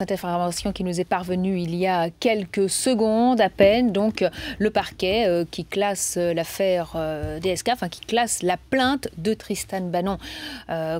Cette information qui nous est parvenue il y a quelques secondes à peine, donc le parquet qui classe l'affaire DSK, enfin qui classe la plainte de Tristan Banon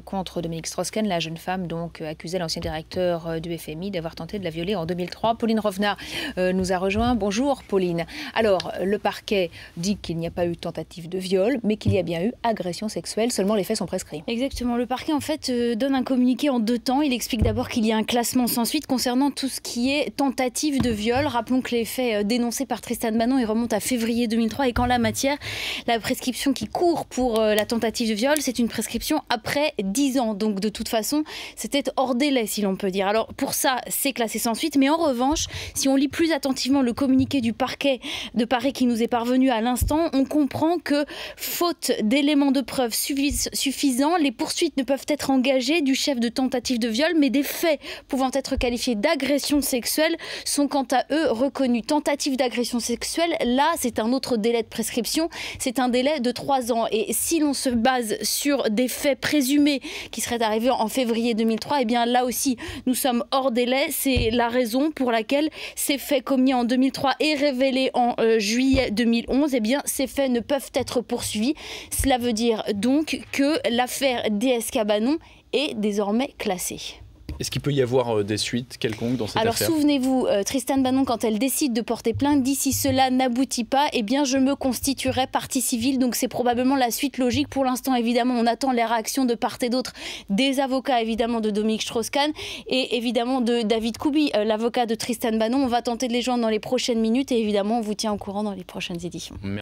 contre Dominique Strauss-Kahn, la jeune femme donc accusée, l'ancien directeur du FMI, d'avoir tenté de la violer en 2003. Pauline Rovna nous a rejoint. Bonjour Pauline. Alors le parquet dit qu'il n'y a pas eu tentative de viol, mais qu'il y a bien eu agression sexuelle, seulement les faits sont prescrits. Exactement, le parquet en fait donne un communiqué en 2 temps. Il explique d'abord qu'il y a un classement sans suite concernant tout ce qui est tentative de viol. Rappelons que les faits dénoncés par Tristan Banon ils remontent à février 2003 et qu'en la matière, la prescription qui court pour la tentative de viol, c'est une prescription après 10 ans. Donc de toute façon, c'était hors délai si l'on peut dire. Alors pour ça, c'est classé sans suite. Mais en revanche, si on lit plus attentivement le communiqué du parquet de Paris qui nous est parvenu à l'instant, on comprend que faute d'éléments de preuve suffisants, les poursuites ne peuvent être engagées du chef de tentative de viol, mais des faits pouvant être qualifiés d'agression sexuelle sont quant à eux reconnus. Tentative d'agression sexuelle, là c'est un autre délai de prescription, c'est un délai de 3 ans. Et si l'on se base sur des faits présumés qui seraient arrivés en février 2003, eh bien là aussi nous sommes hors délai. C'est la raison pour laquelle ces faits commis en 2003 et révélés en juillet 2011, eh bien ces faits ne peuvent être poursuivis. Cela veut dire donc que l'affaire DSK Banon est désormais classée. Est-ce qu'il peut y avoir des suites quelconques dans cette affaire ? Alors souvenez-vous, Tristan Banon, quand elle décide de porter plainte, dit si cela n'aboutit pas, eh bien je me constituerai partie civile. Donc c'est probablement la suite logique. Pour l'instant, évidemment, on attend les réactions de part et d'autre des avocats, évidemment, de Dominique Strauss-Kahn et évidemment de David Kubi, l'avocat de Tristan Banon. On va tenter de les joindre dans les prochaines minutes et évidemment, on vous tient au courant dans les prochaines éditions.